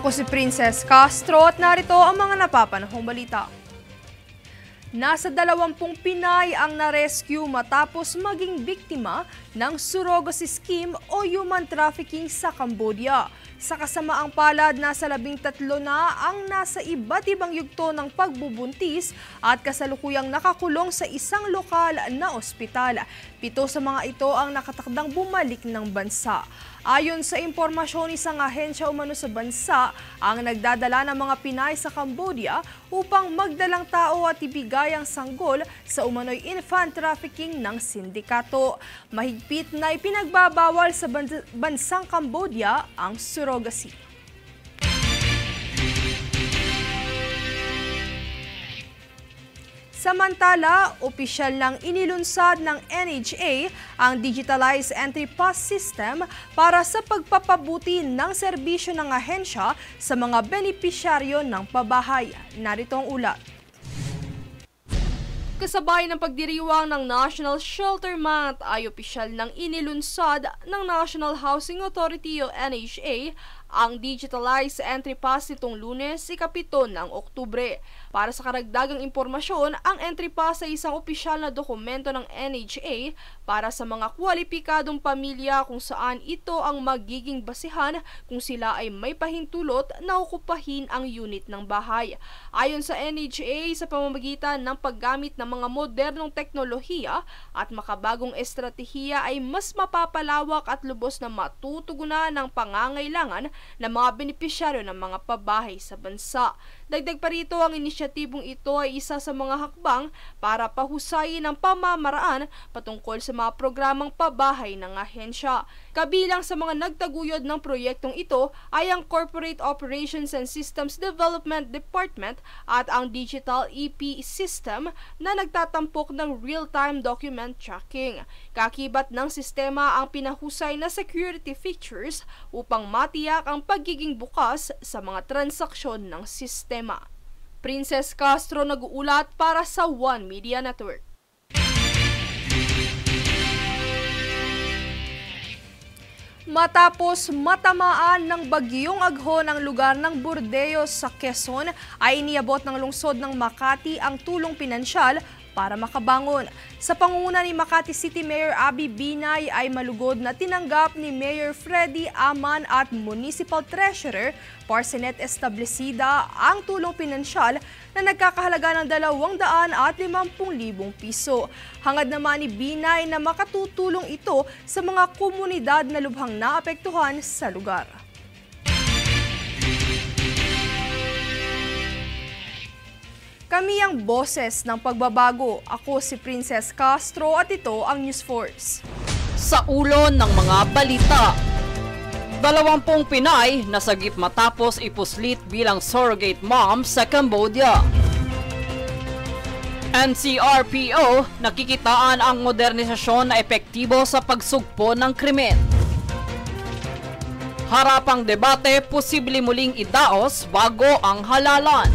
Ako si Princess Castro at narito ang mga napapanahong balita. Nasa 20 Pinay ang na-rescue matapos maging biktima ng surrogacy scheme o human trafficking sa Cambodia. Sa kasamaang palad, nasa 13 na ang nasa iba't ibang yugto ng pagbubuntis at kasalukuyang nakakulong sa isang lokal na ospital. 7 sa mga ito ang nakatakdang bumalik ng bansa. Ayon sa impormasyon, isang ahensya umano sa bansa ang nagdadala ng mga Pinay sa Cambodia upang magdalang tao at ibigay ang sanggol sa umano'y infant trafficking ng sindikato. Mahigpit na ipinagbabawal sa bansang Cambodia ang surrogacy. Samantala, opisyal lang inilunsad ng NHA ang Digitalized Entry Pass System para sa pagpapabuti ng serbisyo ng ahensya sa mga benepisyaryo ng pabahay. Narito ang ulat. Kasabay ng pagdiriwang ng National Shelter Month ay opisyal nang inilunsad ng National Housing Authority o NHA ang Digitalized Entry Pass nitong Lunes, ika-7 ng Oktubre. Para sa karagdagang impormasyon, ang Entry Pass ay isang opisyal na dokumento ng NHA para sa mga kwalipikadong pamilya kung saan ito ang magiging basihan kung sila ay may pahintulot na okupahin ang unit ng bahay. Ayon sa NHA, sa pamamagitan ng paggamit ng mga modernong teknolohiya at makabagong estratehiya ay mas mapapalawak at lubos na matutugunan ng pangangailangan ng mga benepisyaryo ng mga pabahay sa bansa. Dagdag pa rito, ang inisyatibong ito ay isa sa mga hakbang para pahusayin ang pamamaraan patungkol sa mga programang pabahay ng ahensya. Kabilang sa mga nagtaguyod ng proyektong ito ay ang Corporate Operations and Systems Development Department at ang Digital EP System na nagtatampok ng real-time document tracking. Kakibat ng sistema ang pinahusay na security features upang matiyak ang pagiging bukas sa mga transaksyon ng sistema. Princess Castro nag-uulat para sa One Media Network. Matapos matamaan ng bagyong Agho ng lugar ng Burdeos sa Quezon, ay iniabot ng lungsod ng Makati ang tulong pinansyal para makabangon. Sa pangunguna ni Makati City Mayor Abby Binay ay malugod na tinanggap ni Mayor Freddy Aman at Municipal Treasurer Parsenet Establecida ang tulong pinansyal na nagkakahalaga ng 250,000 piso. Hangad naman ni Binay na makatutulong ito sa mga komunidad na lubhang naapektuhan sa lugar. Kami ang boses ng pagbabago. Ako si Princess Castro at ito ang News Force. Sa ulo ng mga balita, 20 Pinay nasagip matapos ipuslit bilang surrogate mom sa Cambodia. NCRPO nakikitaan ang modernisasyon na epektibo sa pagsugpo ng krimen. Harapang debate, posible muling idaos bago ang halalan.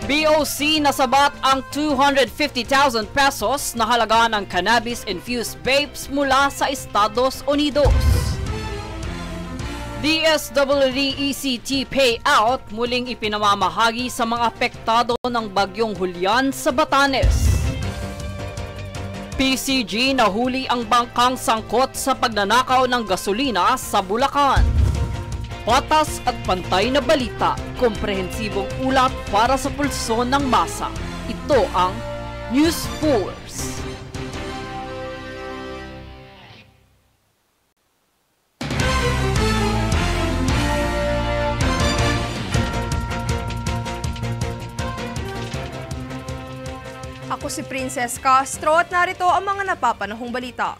BOC nasabat ang 250,000 pesos na halaga ng cannabis-infused vapes mula sa Estados Unidos. DSWD ECT payout muling ipinamamahagi sa mga apektado ng bagyong Julian sa Batanes. PCG nahuli ang bangkang sangkot sa pagnanakaw ng gasolina sa Bulacan. Patas at pantay na balita, komprehensibong ulat para sa pulso ng masa. Ito ang News Force. Ako si Princess Castro at narito ang mga napapanahong balita.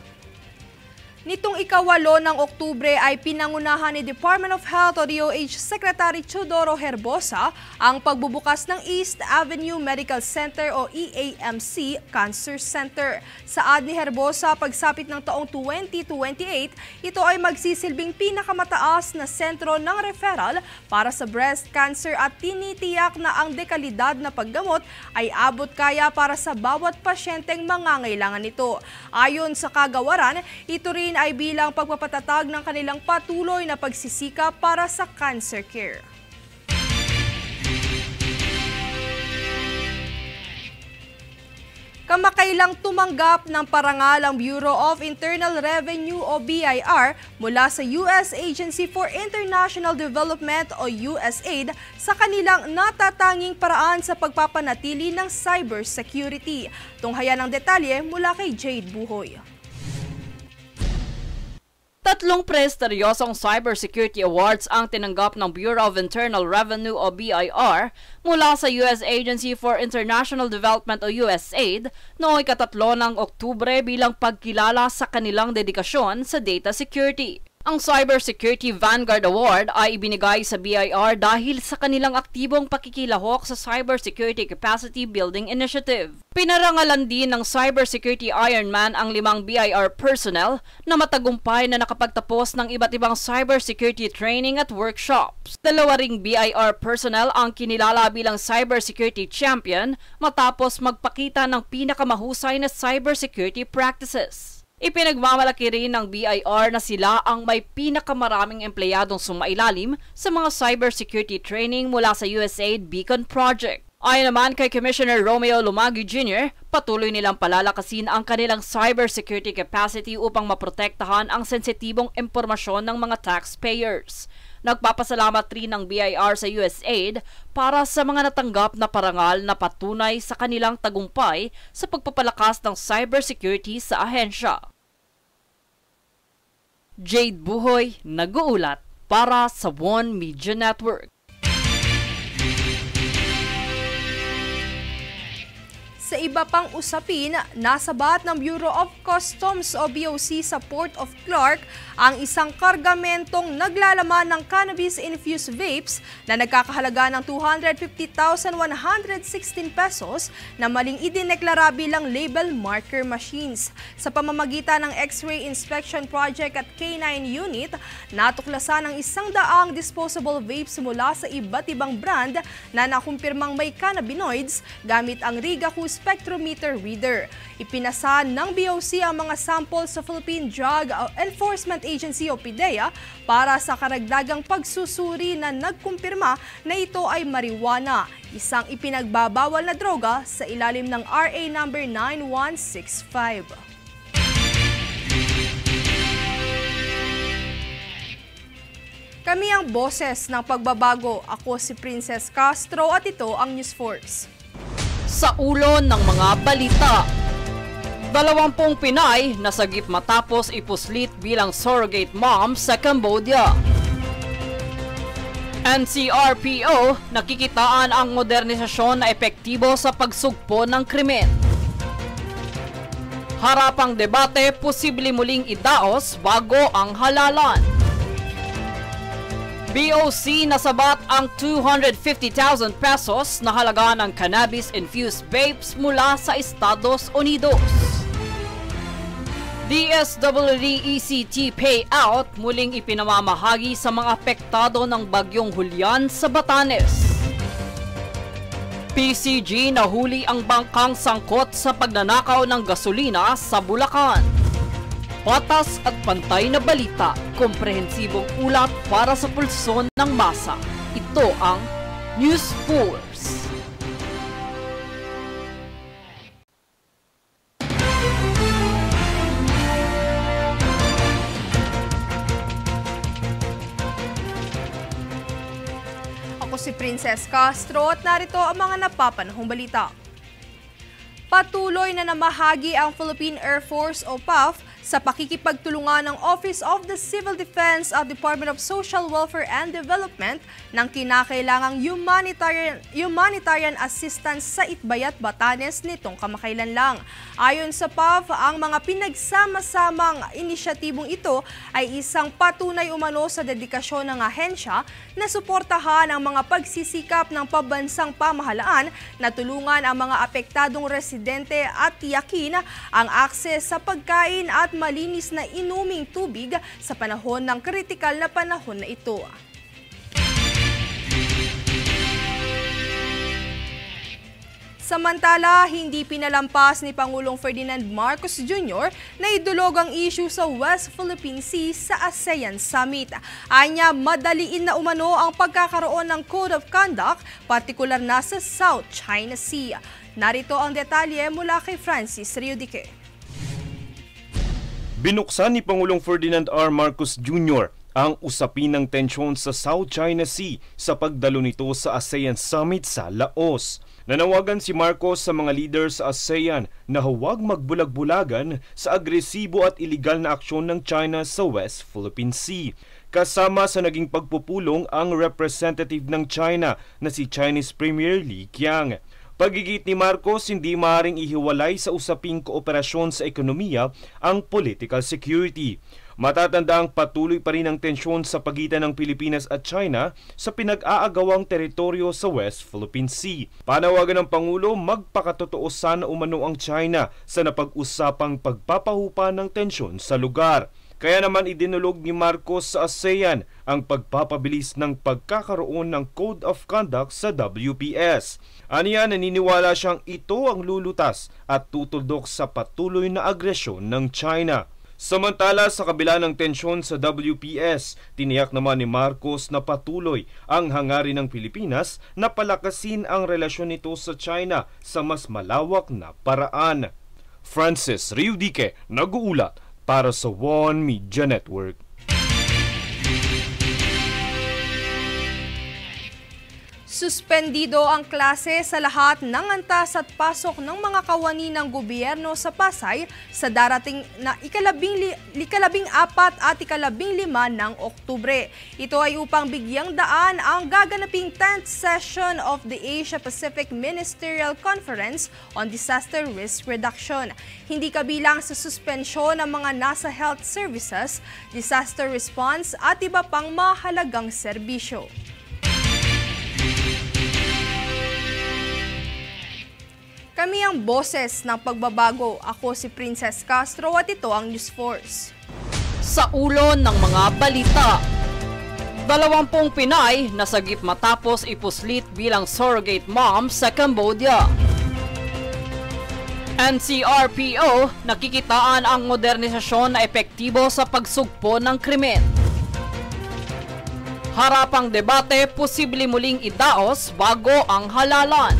Nitong ika-8 ng Oktubre ay pinangunahan ni Department of Health o DOH Secretary Teodoro Herbosa ang pagbubukas ng East Avenue Medical Center o EAMC Cancer Center. Saad ni Herbosa, pagsapit ng taong 2028, ito ay magsisilbing pinakamataas na sentro ng referral para sa breast cancer at tinitiyak na ang dekalidad na paggamot ay abot kaya para sa bawat pasyenteng mangangailangan nito. Ayon sa kagawaran, ito rin ay bilang pagpapatatag ng kanilang patuloy na pagsisikap para sa cancer care. Kamakailang tumanggap ng parangal ang Bureau of Internal Revenue o BIR mula sa US Agency for International Development o USAID sa kanilang natatanging paraan sa pagpapanatili ng cybersecurity. Tunghayan ang detalye mula kay Jade Buhoy. Tatlong prestigyosong cybersecurity awards ang tinanggap ng Bureau of Internal Revenue o BIR mula sa US Agency for International Development o USAID noong ikatatlo ng Oktubre bilang pagkilala sa kanilang dedikasyon sa data security. Ang Cybersecurity Vanguard Award ay ibinigay sa BIR dahil sa kanilang aktibong pakikilahok sa Cybersecurity Capacity Building Initiative. Pinarangalan din ng Cybersecurity Ironman ang 5 BIR personnel na matagumpay na nakapagtapos ng iba't ibang cybersecurity training at workshops. 2 ring BIR personnel ang kinilala bilang Cybersecurity Champion matapos magpakita ng pinakamahusay na cybersecurity practices. Ipinagmamalaki rin ng BIR na sila ang may pinakamaraming empleyadong sumailalim sa mga cybersecurity training mula sa USAID Beacon Project. Ayon naman kay Commissioner Romeo Lumagi Jr., patuloy nilang palalakasin ang kanilang cybersecurity capacity upang maprotektahan ang sensitibong impormasyon ng mga taxpayers. Nagpapasalamat rin ng BIR sa USAID para sa mga natanggap na parangal na patunay sa kanilang tagumpay sa pagpapalakas ng cybersecurity sa ahensya. Jade Buhoy, nag-uulat para sa One Media Network. Sa iba pang usapin, nasabat ng Bureau of Customs o BOC sa Port of Clark ang isang kargamentong naglalaman ng cannabis-infused vapes na nagkakahalaga ng 250,116 pesos na maling idineklara bilang label marker machines. Sa pamamagitan ng X-ray Inspection Project at K9 Unit, natuklasan ang 100 disposable vapes mula sa iba't ibang brand na nakumpirmang may cannabinoids gamit ang Rigaku spectrometer reader. Ipinasa ng BOC ang mga sample sa Philippine Drug Enforcement Agency o PDEA para sa karagdagang pagsusuri na nagkumpirma na ito ay marijuana, isang ipinagbabawal na droga sa ilalim ng RA number 9165. Kami ang boses ng pagbabago. Ako si Princess Castro at ito ang News Force. Sa ulo ng mga balita, 20 Pinay nasagip matapos ipuslit bilang surrogate mom sa Cambodia. NCRPO nakikitaan ang modernisasyon na epektibo sa pagsugpo ng krimen. Harapang debate, posible muling idaos bago ang halalan. BOC nasabat ang 250,000 pesos na halaga ng cannabis-infused vapes mula sa Estados Unidos. DSWD-ECT payout muling ipinamamahagi sa mga apektado ng Bagyong Julian sa Batanes. PCG nahuli ang bangkang sangkot sa pagnanakaw ng gasolina sa Bulacan. Patas at pantay na balita, komprehensibong ulat para sa pulso ng masa. Ito ang News Force. Ako si Princess Castro at narito ang mga napapanahong balita. Patuloy na namahagi ang Philippine Air Force o PAF sa pakikipagtulungan ng Office of the Civil Defense at Department of Social Welfare and Development ng kinakailangang humanitarian assistance sa Itbayat, Batanes nitong kamakailan lang. Ayon sa PAF, ang mga pinagsama-samang inisyatibong ito ay isang patunay umano sa dedikasyon ng ahensya na suportahan ang mga pagsisikap ng pambansang pamahalaan na tulungan ang mga apektadong residente at tiyakin ang akses sa pagkain at malinis na inuming tubig sa panahon ng kritikal na panahon na ito. Samantala, hindi pinalampas ni Pangulong Ferdinand Marcos Jr. na idulog ang issue sa West Philippine Sea sa ASEAN Summit. Anya, madaliin na umano ang pagkakaroon ng Code of Conduct, partikular na sa South China Sea. Narito ang detalye mula kay Francis Riudique. Binuksan ni Pangulong Ferdinand R. Marcos Jr. ang usapin ng tensyon sa South China Sea sa pagdalo nito sa ASEAN Summit sa Laos. Nanawagan si Marcos sa mga leader sa ASEAN na huwag magbulag-bulagan sa agresibo at iligal na aksyon ng China sa West Philippine Sea. Kasama sa naging pagpupulong ang representative ng China na si Chinese Premier Li Qiang. Pagigit ni Marcos, hindi maaaring ihiwalay sa usaping kooperasyon sa ekonomiya ang political security. Matatandang patuloy pa rin ang tensyon sa pagitan ng Pilipinas at China sa pinag-aagawang teritoryo sa West Philippine Sea. Panawagan ng Pangulo, magpakatotoo sana umano ang China sa napag-usapang pagpapahupa ng tensyon sa lugar. Kaya naman idinulog ni Marcos sa ASEAN ang pagpapabilis ng pagkakaroon ng Code of Conduct sa WPS. Aniya, naniniwala siyang ito ang lulutas at tutuldok sa patuloy na agresyon ng China. Samantala, sa kabila ng tensyon sa WPS, tiniyak naman ni Marcos na patuloy ang hangarin ng Pilipinas na palakasin ang relasyon nito sa China sa mas malawak na paraan. Francis Riudique, nag-uulat para sa One Media Network. Suspendido ang klase sa lahat ng antas at pasok ng mga kawani ng gobyerno sa Pasay sa darating na ika-14 at ika-15 ng Oktubre. Ito ay upang bigyang daan ang gaganaping 10th session of the Asia-Pacific Ministerial Conference on Disaster Risk Reduction. Hindi kabilang sa suspensyon ng mga nasa health services, disaster response at iba pang mahalagang serbisyo. Kami ang boses ng pagbabago. Ako si Princess Castro at ito ang News Force. Sa ulo ng mga balita, 20 Pinay nasagip matapos ipuslit bilang surrogate mom sa Cambodia. NCRPO, nakikitaan ang modernisasyon na epektibo sa pagsugpo ng krimen. Harapang debate, posible muling idaos bago ang halalan.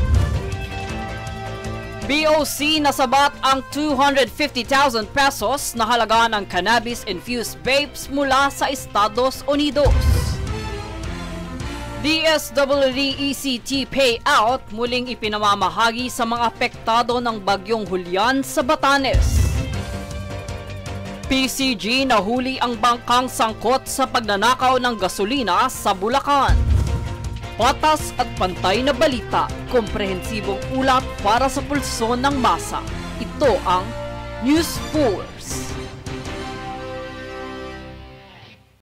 BOC nasabat ang 250,000 pesos na halaga ng cannabis-infused vapes mula sa Estados Unidos. DSWD-ECT payout muling ipinamamahagi sa mga apektado ng bagyong Julian sa Batanes. PCG nahuli ang bangkang sangkot sa pagnanakaw ng gasolina sa Bulacan. Patas at pantay na balita, komprehensibong ulat para sa pulso ng masa. Ito ang News Force.